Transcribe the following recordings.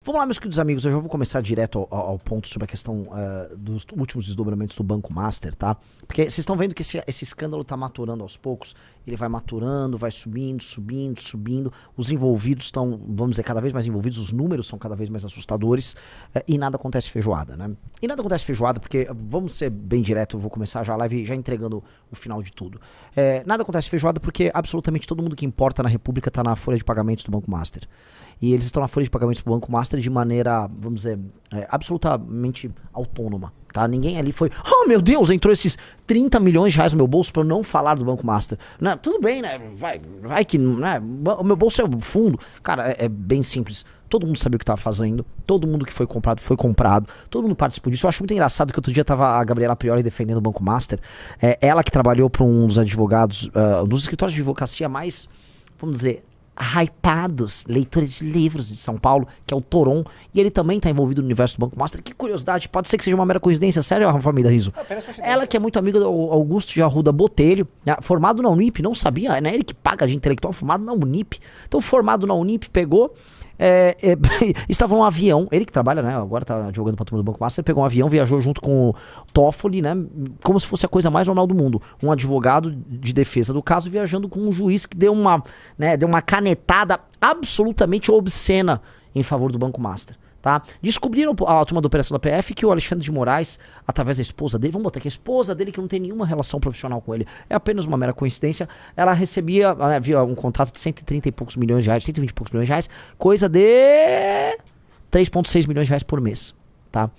Vamos lá, meus queridos amigos, eu já vou começar direto ao ponto sobre a questão dos últimos desdobramentos do Banco Master, tá? Porque vocês estão vendo que esse escândalo tá maturando aos poucos, ele vai maturando, vai subindo, os envolvidos estão, vamos dizer, cada vez mais envolvidos, os números são cada vez mais assustadores, e nada acontece feijoada, né? E nada acontece feijoada porque, vamos ser bem direto, eu vou começar já a live já entregando o final de tudo. Nada acontece feijoada porque absolutamente todo mundo que importa na República tá na folha de pagamentos do Banco Master. E eles estão na folha de pagamentos do Banco Master de maneira, vamos dizer, absolutamente autônoma, tá? Ninguém ali foi, oh meu Deus, entrou esses 30 milhões de reais no meu bolso pra eu não falar do Banco Master. Não, tudo bem, né? Vai que, né? O meu bolso é o fundo. Cara, é bem simples. Todo mundo sabia o que estava fazendo, todo mundo que foi comprado, todo mundo participou disso. Eu acho muito engraçado que outro dia tava a Gabriela Prioli defendendo o Banco Master. Ela que trabalhou para um dos advogados, dos escritórios de advocacia mais, vamos dizer, hypados, leitores de livros de São Paulo, que é o Toron, e ele também tá envolvido no universo do Banco Master. Que curiosidade, pode ser que seja uma mera coincidência, sério, família Riso? Ela que é muito amiga do Augusto de Arruda Botelho, formado na Unip, não sabia, né? Ele que paga de intelectual, formado na Unip. Então, formado na Unip, pegou... estava num avião, ele que trabalha, né, agora tá advogando pra turma do Banco Master, pegou um avião, viajou junto com o Toffoli, né, como se fosse a coisa mais normal do mundo, um advogado de defesa do caso viajando com um juiz que deu uma canetada absolutamente obscena em favor do Banco Master, tá? Descobriram a turma da operação da PF que o Alexandre de Moraes, através da esposa dele, vamos botar aqui, a esposa dele que não tem nenhuma relação profissional com ele, é apenas uma mera coincidência, ela recebia, havia um contrato de 130 e poucos milhões de reais, 120 e poucos milhões de reais, coisa de 3,6 milhões de reais por mês, tá?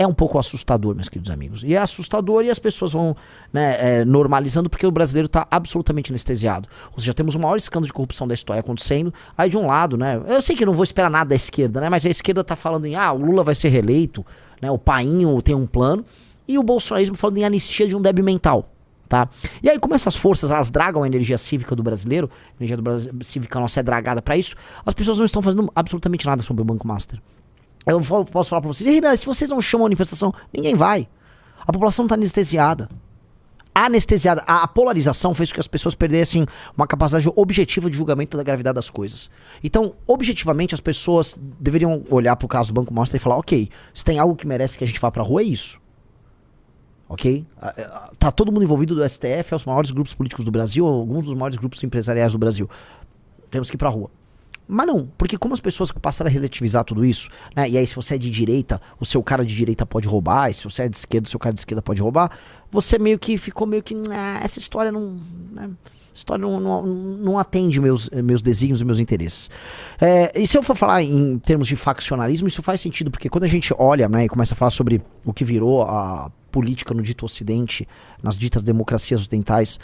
É um pouco assustador, meus queridos amigos. E é assustador e as pessoas vão, né, normalizando porque o brasileiro está absolutamente anestesiado. Ou seja, temos o maior escândalo de corrupção da história acontecendo. Aí de um lado, né, eu sei que eu não vou esperar nada da esquerda, né, mas a esquerda tá falando em, o Lula vai ser reeleito, né, o Painho tem um plano, e o bolsonarismo falando em anistia de um débil mental. Tá? E aí como essas forças, elas dragam a energia cívica do brasileiro, a energia cívica nossa é dragada para isso, as pessoas não estão fazendo absolutamente nada sobre o Banco Master. Eu posso falar pra vocês, Renan, se vocês não chamam a manifestação, ninguém vai. A população não tá anestesiada. A polarização fez com que as pessoas perdessem uma capacidade objetiva de julgamento da gravidade das coisas. Então, objetivamente, as pessoas deveriam olhar pro caso do Banco Master e falar, ok, se tem algo que merece que a gente vá pra rua, é isso. Ok? Tá todo mundo envolvido do STF, é os maiores grupos políticos do Brasil, alguns dos maiores grupos empresariais do Brasil. Temos que ir pra rua. Mas não, porque como as pessoas passaram a relativizar tudo isso, né, e aí se você é de direita, o seu cara de direita pode roubar, e se você é de esquerda, o seu cara de esquerda pode roubar, você meio que ficou meio que, essa história não... Né, história não atende meus desígnios e meus interesses. E se eu for falar em termos de faccionalismo, isso faz sentido, porque quando a gente olha, né, e começa a falar sobre o que virou a política no dito ocidente, nas ditas democracias ocidentais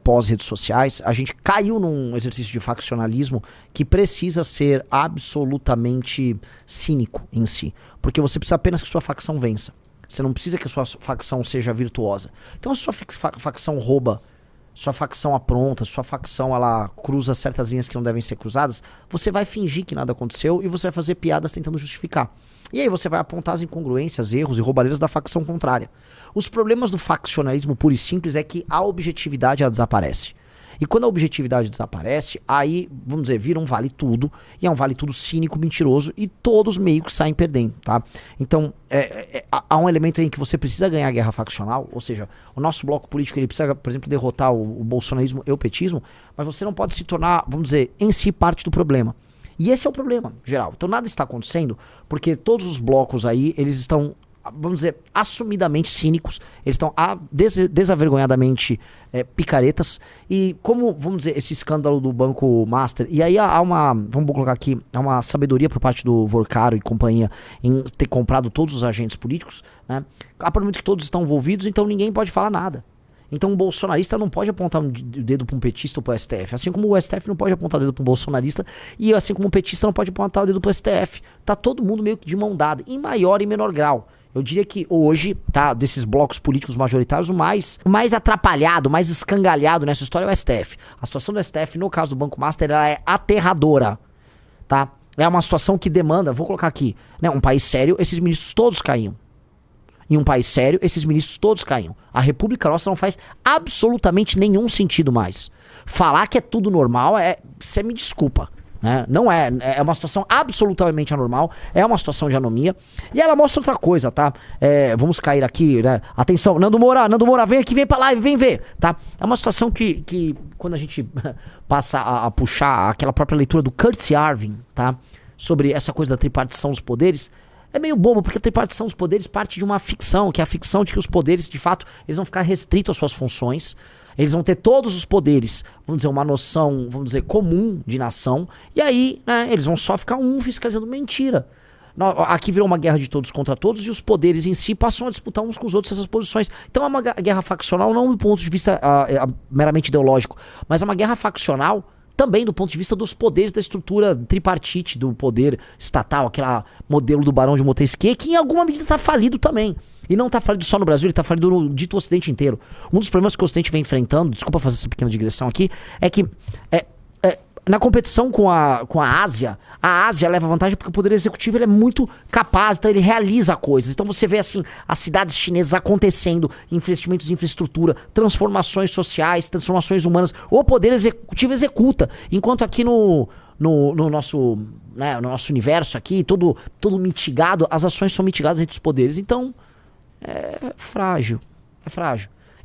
pós-redes sociais, a gente caiu num exercício de faccionalismo que precisa ser absolutamente cínico em si, porque você precisa apenas que sua facção vença. Você não precisa que a sua facção seja virtuosa. Então se sua facção rouba, sua facção apronta, sua facção ela cruza certas linhas que não devem ser cruzadas, você vai fingir que nada aconteceu e você vai fazer piadas tentando justificar. E aí você vai apontar as incongruências, erros e roubalheiras da facção contrária. Os problemas do faccionalismo puro e simples é que a objetividade ela desaparece. E quando a objetividade desaparece, aí, vamos dizer, vira um vale tudo, e é um vale tudo cínico, mentiroso, e todos meio que saem perdendo, tá? Então, há um elemento em que você precisa ganhar a guerra faccional, ou seja, o nosso bloco político, ele precisa, por exemplo, derrotar o bolsonarismo e o petismo, mas você não pode se tornar, vamos dizer, em si parte do problema. E esse é o problema geral. Então nada está acontecendo porque todos os blocos aí, eles estão, vamos dizer, assumidamente cínicos, eles estão desavergonhadamente picaretas. E como, vamos dizer, esse escândalo do Banco Master, e aí há uma, vamos colocar aqui, há uma sabedoria por parte do Vorcaro e companhia em ter comprado todos os agentes políticos, né? A partir do momento que todos estão envolvidos, então ninguém pode falar nada. Então um bolsonarista não pode apontar o dedo para um petista ou para o STF, assim como o STF não pode apontar o dedo para um bolsonarista, e assim como um petista não pode apontar o dedo para o STF. Tá todo mundo meio que de mão dada, em maior e menor grau. Eu diria que hoje, tá, desses blocos políticos majoritários, o mais atrapalhado, o mais escangalhado nessa história é o STF. A situação do STF, no caso do Banco Master, ela é aterradora, tá? É uma situação que demanda, vou colocar aqui, né, um país sério, esses ministros todos caíam. Em um país sério, esses ministros todos caíam. A República Nossa não faz absolutamente nenhum sentido mais. Falar que é tudo normal, você me desculpa. Né? Não é, é uma situação absolutamente anormal, é uma situação de anomia. E ela mostra outra coisa, tá? Vamos cair aqui, né? Atenção, Nando Moura, vem aqui, vem pra live, vem ver, tá? É uma situação que quando a gente passa a puxar aquela própria leitura do Curtis Yarvin, tá? Sobre essa coisa da tripartição dos poderes, é meio bobo, porque a tripartição dos poderes parte de uma ficção, que é a ficção de que os poderes, de fato, eles vão ficar restritos às suas funções. Eles vão ter todos os poderes, vamos dizer, uma noção, vamos dizer, comum de nação. E aí, né, eles vão só ficar fiscalizando. Mentira. Aqui virou uma guerra de todos contra todos e os poderes em si passam a disputar uns com os outros essas posições. Então é uma guerra faccional não do ponto de vista meramente ideológico, mas é uma guerra faccional também do ponto de vista dos poderes da estrutura tripartite do poder estatal, aquele modelo do Barão de Montesquieu, que em alguma medida está falido também. E não está falido só no Brasil, ele está falido no dito Ocidente inteiro. Um dos problemas que o Ocidente vem enfrentando, desculpa fazer essa pequena digressão aqui, é que na competição com a Ásia leva vantagem porque o poder executivo ele é muito capaz, então ele realiza coisas. Então você vê assim, as cidades chinesas acontecendo, investimentos em infraestrutura, transformações sociais, transformações humanas. O poder executivo executa, enquanto aqui no nosso, né, no nosso universo aqui, todo mitigado, as ações são mitigadas entre os poderes. Então, é frágil.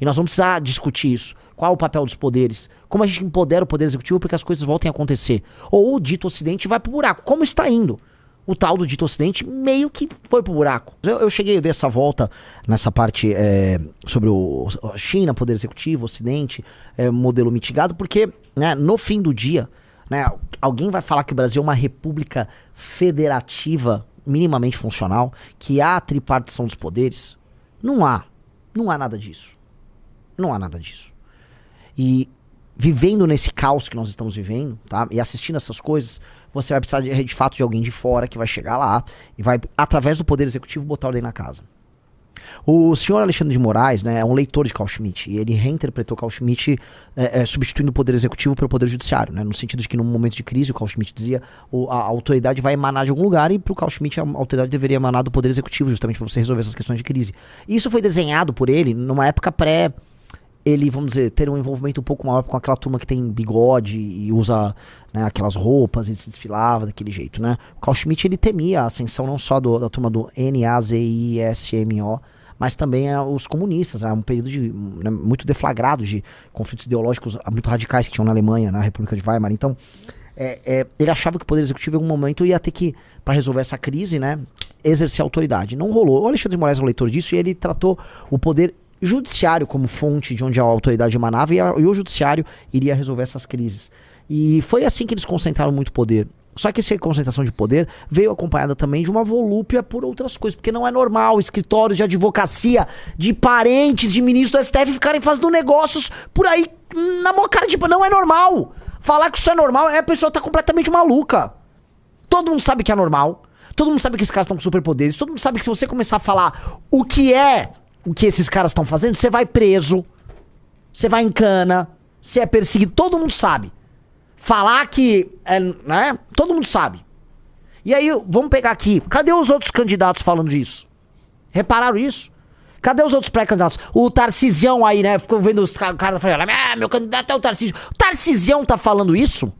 E nós vamos precisar discutir isso. Qual é o papel dos poderes? Como a gente empodera o poder executivo para que as coisas voltem a acontecer? Ou o dito Ocidente vai pro buraco, como está indo. O tal do dito Ocidente meio que foi pro buraco. Eu cheguei dessa volta nessa parte sobre a China, poder executivo, Ocidente, modelo mitigado, porque, né, no fim do dia, né, alguém vai falar que o Brasil é uma república federativa minimamente funcional, que há a tripartição dos poderes. Não há nada disso. Não há nada disso. E vivendo nesse caos que nós estamos vivendo, tá? E assistindo essas coisas, você vai precisar de fato de alguém de fora que vai chegar lá e vai, através do poder executivo, botar ordem na casa. O senhor Alexandre de Moraes, né, é um leitor de Carl Schmitt, e ele reinterpretou Carl Schmitt substituindo o poder executivo pelo poder judiciário, né, no sentido de que num momento de crise, o Carl Schmitt dizia a autoridade vai emanar de algum lugar, e para o Carl Schmitt a autoridade deveria emanar do poder executivo, justamente para você resolver essas questões de crise. E isso foi desenhado por ele numa época ele, vamos dizer, ter um envolvimento um pouco maior com aquela turma que tem bigode e usa, né, aquelas roupas e se desfilava daquele jeito, né. O Carl Schmitt, ele temia a ascensão não só da turma do NAZISMO, mas também os comunistas, né, um período né, muito deflagrado de conflitos ideológicos muito radicais que tinham na Alemanha, na República de Weimar. Então, ele achava que o poder executivo em algum momento ia ter que, para resolver essa crise, né, exercer autoridade. Não rolou. O Alexandre de Moraes é um leitor disso e ele tratou o poder judiciário como fonte de onde a autoridade emanava e o judiciário iria resolver essas crises. E foi assim que eles concentraram muito poder. Só que essa concentração de poder veio acompanhada também de uma volúpia por outras coisas, porque não é normal escritórios de advocacia de parentes de ministros do STF ficarem fazendo negócios por aí na mão cara de... Não é normal. Falar que isso é normal, a pessoa tá completamente maluca. Todo mundo sabe que é normal. Todo mundo sabe que esses caras estão com superpoderes. Todo mundo sabe que se você começar a falar o que esses caras estão fazendo, você vai preso, você vai em cana, você é perseguido, todo mundo sabe. Falar que, né, todo mundo sabe. E aí, vamos pegar aqui, cadê os outros candidatos falando disso? Repararam isso? Cadê os outros pré-candidatos? O Tarcisião aí, né, ficou vendo os caras falando, meu candidato é o Tarcísio. O Tarcisião tá falando isso?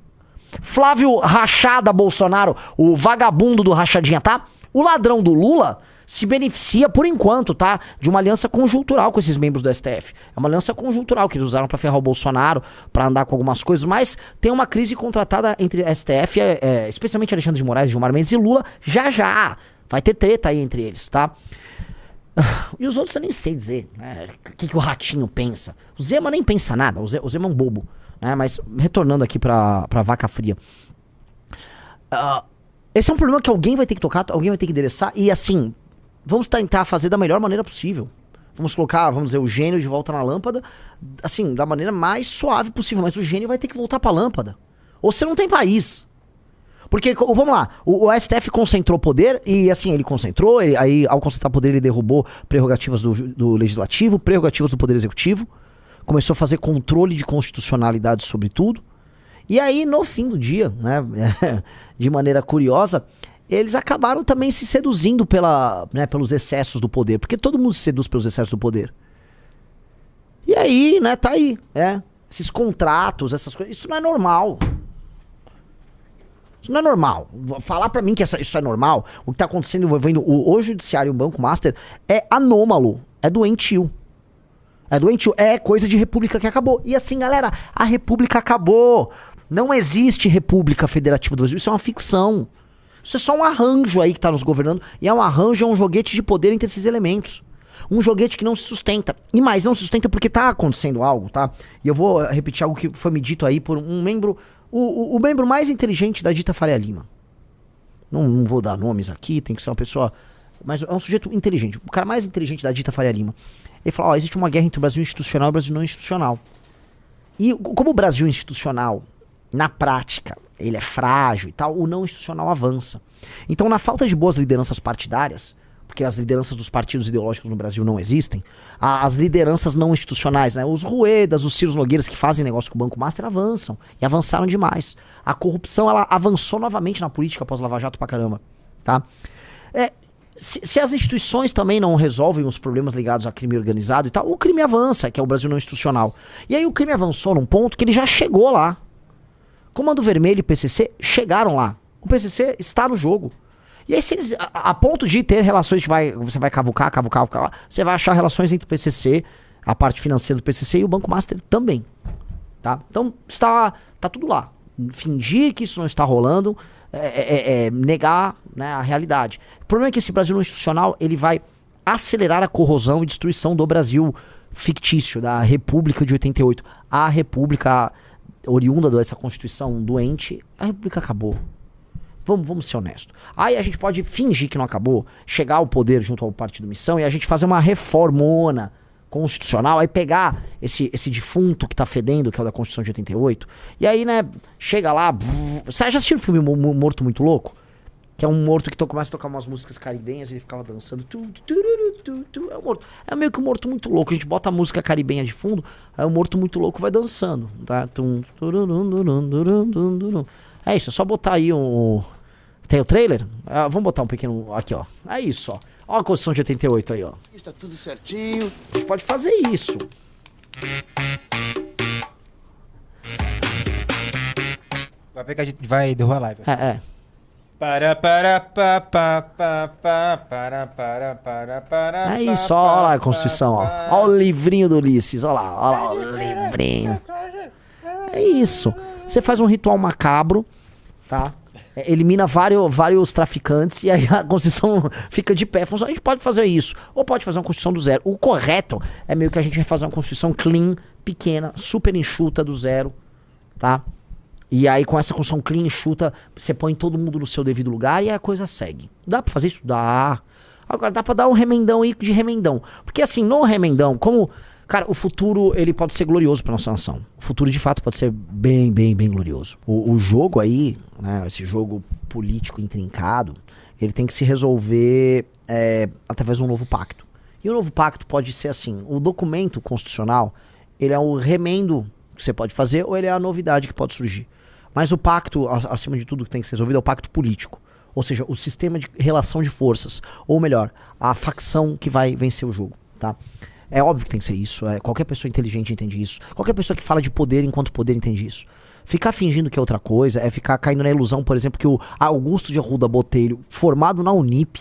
Flávio Rachada Bolsonaro, o vagabundo do Rachadinha, tá? O ladrão do Lula se beneficia, por enquanto, tá, de uma aliança conjuntural com esses membros do STF. É uma aliança conjuntural que eles usaram pra ferrar o Bolsonaro, pra andar com algumas coisas, mas tem uma crise contratada entre STF, especialmente Alexandre de Moraes, Gilmar Mendes e Lula, já. Vai ter treta aí entre eles, tá? E os outros eu nem sei dizer, né, o que o Ratinho pensa. O Zema nem pensa nada, o Zema é um bobo, né, mas retornando aqui pra vaca fria. Esse é um problema que alguém vai ter que tocar, alguém vai ter que endereçar, e assim... Vamos tentar fazer da melhor maneira possível. Vamos colocar, vamos dizer, o gênio de volta na lâmpada, assim, da maneira mais suave possível. Mas o gênio vai ter que voltar pra lâmpada. Ou você não tem país. Porque, vamos lá, o STF concentrou poder e, assim, ele concentrou, aí ao concentrar poder ele derrubou prerrogativas do Legislativo, prerrogativas do Poder Executivo, começou a fazer controle de constitucionalidade sobre tudo. E aí, no fim do dia, né, de maneira curiosa... Eles acabaram também se seduzindo pelos excessos do poder. Porque todo mundo se seduz pelos excessos do poder. E aí, né, tá aí. Esses contratos, essas coisas, isso não é normal. Isso não é normal. Falar pra mim que isso é normal, o que tá acontecendo envolvendo o Judiciário e o Banco Master é anômalo, é doentio. É doentio, é coisa de república que acabou. E assim, galera, a república acabou. Não existe república federativa do Brasil, isso é uma ficção. Isso é só um arranjo aí que tá nos governando, e é um arranjo, é um joguete de poder entre esses elementos. Um joguete que não se sustenta. E mais, não se sustenta porque tá acontecendo algo, tá? E eu vou repetir algo que foi me dito aí por um membro, o membro mais inteligente da dita Faria Lima. Não vou dar nomes aqui, tem que ser uma pessoa... Mas é um sujeito inteligente, o cara mais inteligente da dita Faria Lima. Ele falou, ó, existe uma guerra entre o Brasil institucional e o Brasil não institucional. E como o Brasil institucional, na prática, ele é frágil e tal, o não institucional avança. Então, na falta de boas lideranças partidárias, porque as lideranças dos partidos ideológicos no Brasil não existem, as lideranças não institucionais, né, os Ruedas, os Ciro Nogueiras que fazem negócio com o Banco Master avançam, e avançaram demais. A corrupção, ela avançou novamente na política após Lava Jato pra caramba, tá? Se as instituições também não resolvem os problemas ligados a crime organizado e tal, o crime avança, que é o Brasil não institucional. E aí o crime avançou num ponto que ele já chegou lá. Comando Vermelho e PCC chegaram lá. O PCC está no jogo. E aí, se eles, a ponto de ter relações que você vai cavucar, você vai achar relações entre o PCC, a parte financeira do PCC e o Banco Master também. Tá? Então, tá tudo lá. Fingir que isso não está rolando negar, né, a realidade. O problema é que esse Brasil não institucional, ele vai acelerar a corrosão e destruição do Brasil fictício, da República de 88. A República oriunda dessa Constituição doente, a República acabou. Vamos ser honestos. Aí a gente pode fingir que não acabou, chegar ao poder junto ao Partido Missão e a gente fazer uma reformona constitucional, aí pegar esse defunto que tá fedendo, que é o da Constituição de 88, e aí, né, chega lá... Você já assistiu o filme Morto Muito Louco? Que é um morto que começa a tocar umas músicas caribenhas e ele ficava dançando. É um morto. É meio que um morto muito louco. A gente bota a música caribenha de fundo, aí o morto muito louco vai dançando. Tá? É isso, é só botar aí um... Tem o trailer? Vamos botar um pequeno... Aqui, ó. É isso, ó. Ó a Constituição de 88 aí, ó. Está tudo certinho. A gente pode fazer isso. Vai pegar, vai derrubar a live. É isso, ó lá a Constituição, ó. Ó o livrinho do Ulisses, ó lá o livrinho. É isso. Você faz um ritual macabro, tá? Elimina vários traficantes e aí a Constituição fica de pé. A gente pode fazer isso. Ou pode fazer uma Constituição do zero. O correto é meio que a gente vai fazer uma Constituição clean, pequena, super enxuta do zero, tá? E aí com essa Constituição clean, enxuta, você põe todo mundo no seu devido lugar e a coisa segue. Dá pra fazer isso? Dá. Agora dá pra dar um remendão aí de remendão. Porque assim, no remendão, como... Cara, o futuro, ele pode ser glorioso pra nossa nação. O futuro, de fato, pode ser bem, bem, bem glorioso. O jogo aí, né, esse jogo político intrincado, ele tem que se resolver através de um novo pacto. E o novo pacto pode ser assim, o documento constitucional, ele é o remendo que você pode fazer ou ele é a novidade que pode surgir. Mas o pacto, acima de tudo, que tem que ser resolvido é o pacto político. Ou seja, o sistema de relação de forças. Ou melhor, a facção que vai vencer o jogo, tá? É óbvio que tem que ser isso. Qualquer pessoa inteligente entende isso. Qualquer pessoa que fala de poder enquanto poder entende isso. Ficar fingindo que é outra coisa é ficar caindo na ilusão, por exemplo, que o Augusto de Arruda Botelho, formado na Unip,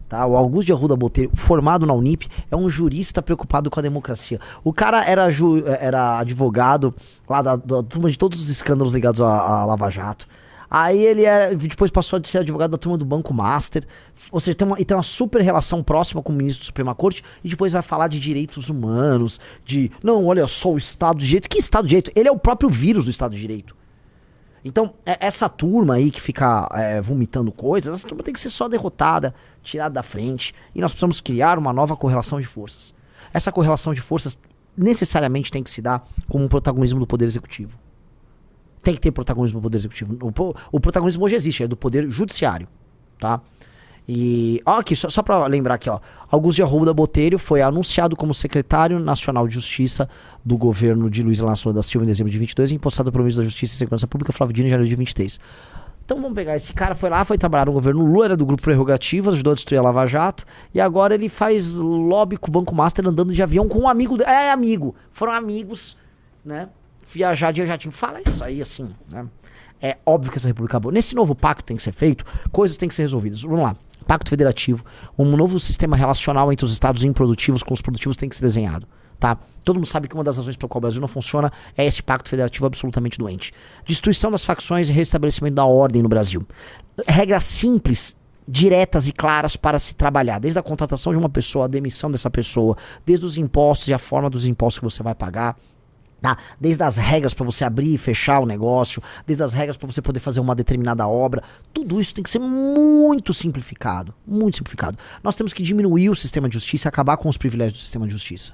tá? O Augusto de Arruda Botelho, formado na Unip, é um jurista preocupado com a democracia. O cara era advogado lá da turma de todos os escândalos ligados a Lava Jato. Aí ele depois passou a ser advogado da turma do Banco Master. Ou seja, tem uma super relação próxima com o ministro da Suprema Corte. E depois vai falar de direitos humanos. Não, olha só, o Estado de Direito. Que Estado de Direito? Ele é o próprio vírus do Estado de Direito. Então, essa turma aí que fica vomitando coisas, essa turma tem que ser só derrotada, tirada da frente. E nós precisamos criar uma nova correlação de forças. Essa correlação de forças necessariamente tem que se dar como um protagonismo do Poder Executivo. Tem que ter protagonismo do Poder Executivo. O protagonismo hoje existe, é do Poder Judiciário, tá? E, ó, aqui, só pra lembrar aqui, ó. Augusto de Arruda Botelho foi anunciado como secretário nacional de Justiça do governo de Luiz Inácio Lula da Silva em dezembro de 22 e impostado pelo ministro da Justiça e Segurança Pública, Flávio Dino, em janeiro de 23. Então vamos pegar, esse cara foi trabalhar no governo Lula, era do grupo Prerrogativas, ajudou a destruir a Lava Jato, e agora ele faz lobby com o Banco Master andando de avião com um amigo, foram amigos, né? Viajar de jatinho, fala isso aí assim, né? É óbvio que essa república acabou. Nesse novo pacto tem que ser feito, coisas têm que ser resolvidas. Vamos lá. Pacto federativo, um novo sistema relacional entre os estados improdutivos com os produtivos tem que ser desenhado. Tá? Todo mundo sabe que uma das razões pela qual o Brasil não funciona é esse pacto federativo absolutamente doente. Destruição das facções e restabelecimento da ordem no Brasil. Regras simples, diretas e claras para se trabalhar, desde a contratação de uma pessoa, a demissão dessa pessoa, desde os impostos e a forma dos impostos que você vai pagar, tá? Desde as regras para você abrir e fechar o negócio, desde as regras para você poder fazer uma determinada obra, tudo isso tem que ser muito simplificado, muito simplificado. Nós temos que diminuir o sistema de justiça e acabar com os privilégios do sistema de justiça.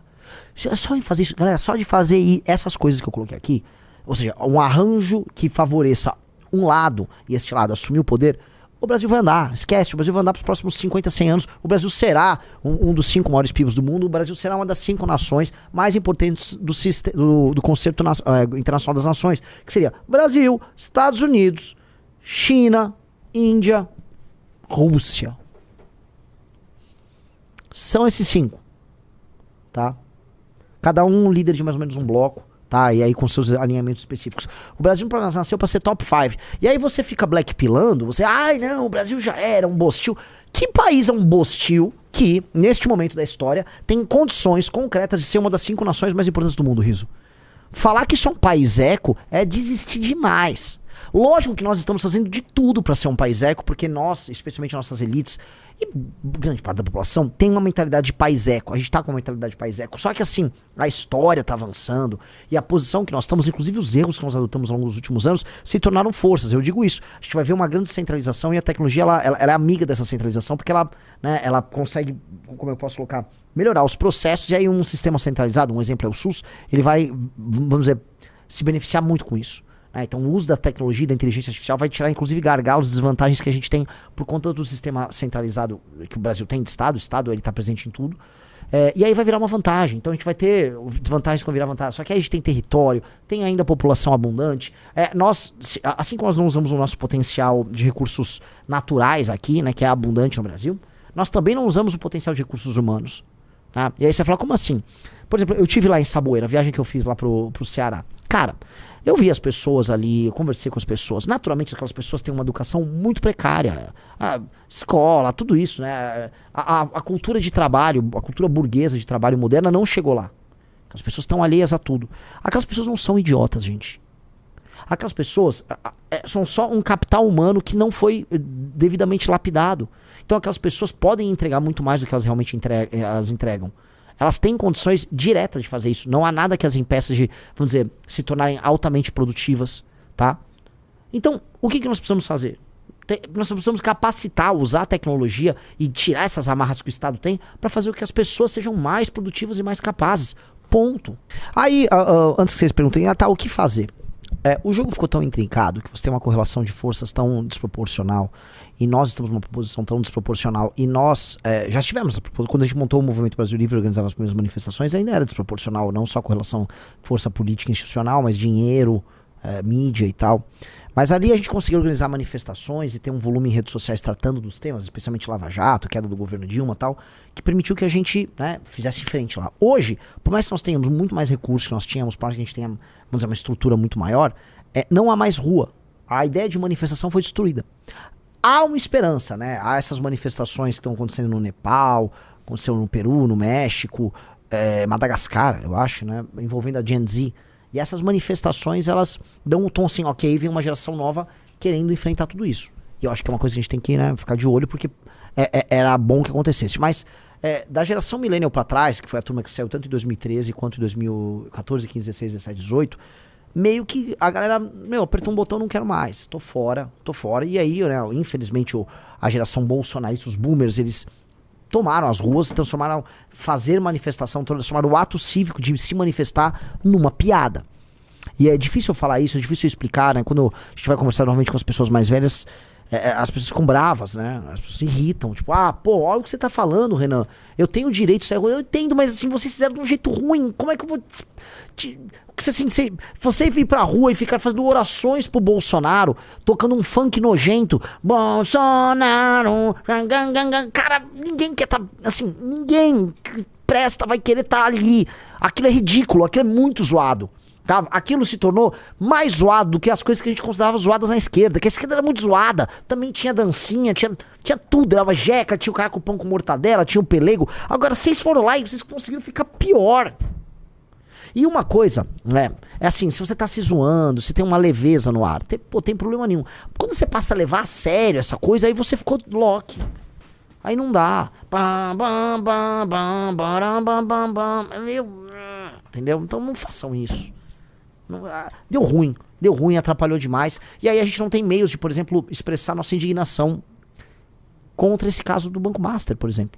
Só de fazer isso, galera, só de fazer essas coisas que eu coloquei aqui, ou seja, um arranjo que favoreça um lado e este lado assumir o poder, o Brasil vai andar, esquece, o Brasil vai andar para os próximos 50, 100 anos, o Brasil será um dos 5 maiores PIBs do mundo, o Brasil será uma das 5 nações mais importantes do conceito internacional das nações, que seria Brasil, Estados Unidos, China, Índia, Rússia. São esses 5, tá? Cada um líder de mais ou menos um bloco. Tá, e aí com seus alinhamentos específicos. O Brasil nasceu para ser top 5. E aí você fica blackpilando, você, ai não, o Brasil já era um bostil. Que país é um bostil que, neste momento da história, tem condições concretas de ser uma das 5 nações mais importantes do mundo, Riso? Falar que isso é um país eco é desistir demais. Lógico que nós estamos fazendo de tudo para ser um país eco, porque nós, especialmente nossas elites, e grande parte da população, tem uma mentalidade de país eco. A gente tá com uma mentalidade de país eco. Só que assim, a história tá avançando e a posição que nós estamos, inclusive os erros que nós adotamos ao longo dos últimos anos, se tornaram forças. Eu digo isso. A gente vai ver uma grande centralização e a tecnologia, ela é amiga dessa centralização, porque ela consegue, como eu posso colocar, melhorar os processos. E aí um sistema centralizado, um exemplo é o SUS, ele vai, vamos dizer, se beneficiar muito com isso. Então o uso da tecnologia e da inteligência artificial vai tirar inclusive gargalos, desvantagens que a gente tem por conta do sistema centralizado que o Brasil tem de Estado. O Estado ele está presente em tudo. E aí vai virar uma vantagem. Então a gente vai ter desvantagens que vão virar vantagem. Só que aí a gente tem território, tem ainda população abundante. Nós, assim como nós não usamos o nosso potencial de recursos naturais aqui, né, que é abundante no Brasil, nós também não usamos o potencial de recursos humanos. Tá? E aí você fala, como assim? Por exemplo, eu tive lá em Saboeira, a viagem que eu fiz lá pro Ceará. Cara, eu vi as pessoas ali, eu conversei com as pessoas. Naturalmente, aquelas pessoas têm uma educação muito precária. A escola, tudo isso, né? A cultura de trabalho, a cultura burguesa de trabalho moderna não chegou lá. As pessoas estão alheias a tudo. Aquelas pessoas não são idiotas, gente. Aquelas pessoas são só um capital humano que não foi devidamente lapidado. Então aquelas pessoas podem entregar muito mais do que elas realmente entregam. Elas têm condições diretas de fazer isso. Não há nada que as impeça de, vamos dizer, se tornarem altamente produtivas, tá? Então, o que nós precisamos fazer? Nós precisamos capacitar, usar a tecnologia e tirar essas amarras que o Estado tem para fazer com que as pessoas sejam mais produtivas e mais capazes. Ponto. Aí, antes que vocês perguntem, o que fazer? O jogo ficou tão intrincado que você tem uma correlação de forças tão desproporcional e nós estamos numa posição tão desproporcional e nós já estivemos, quando a gente montou o Movimento Brasil Livre e organizava as primeiras manifestações, ainda era desproporcional, não só com relação à força política institucional, mas dinheiro, mídia e tal. Mas ali a gente conseguiu organizar manifestações e ter um volume em redes sociais tratando dos temas, especialmente Lava Jato, queda do governo Dilma e tal, que permitiu que a gente, né, fizesse frente lá. Hoje, por mais que nós tenhamos muito mais recursos que nós tínhamos, por mais que a gente tenha, vamos dizer, uma estrutura muito maior, não há mais rua. A ideia de manifestação foi destruída. Há uma esperança, né? Há essas manifestações que estão acontecendo no Nepal, aconteceu no Peru, no México, Madagascar, eu acho, né? Envolvendo a Gen Z. E essas manifestações, elas dão um tom assim, ok, vem uma geração nova querendo enfrentar tudo isso. E eu acho que é uma coisa que a gente tem que, né, ficar de olho, porque era bom que acontecesse. Mas da geração millennial pra trás, que foi a turma que saiu tanto em 2013 quanto em 2014, 15, 16, 17, 18, meio que a galera, apertou um botão, não quero mais, tô fora. E aí, né, infelizmente, a geração bolsonarista, os boomers, eles tomaram as ruas, transformaram fazer manifestação, transformaram o ato cívico de se manifestar numa piada. E é difícil falar isso, é difícil explicar, né? Quando a gente vai conversar normalmente com as pessoas mais velhas, as pessoas ficam bravas, né? As pessoas se irritam, tipo, olha o que você tá falando, Renan. Eu tenho o direito, eu entendo, mas assim, vocês fizeram de um jeito ruim, como é que eu vou... Você vir pra rua e ficar fazendo orações pro Bolsonaro, tocando um funk nojento, Bolsonaro, cara, ninguém quer assim, ninguém que presta vai querer estar ali. Aquilo é ridículo, aquilo é muito zoado. Tá? Aquilo se tornou mais zoado do que as coisas que a gente considerava zoadas na esquerda. Que a esquerda era muito zoada. Também tinha dancinha, tinha tudo. Era jeca, tinha o cara com pão com mortadela, tinha o pelego. Agora, vocês foram lá e vocês conseguiram ficar pior. E uma coisa, né? É assim, se você tá se zoando, se tem uma leveza no ar, tem problema nenhum. Quando você passa a levar a sério essa coisa, aí você ficou Loki. Aí não dá. Entendeu? Então não façam isso. Deu ruim, atrapalhou demais. E aí a gente não tem meios de, por exemplo, expressar nossa indignação contra esse caso do Banco Master, por exemplo.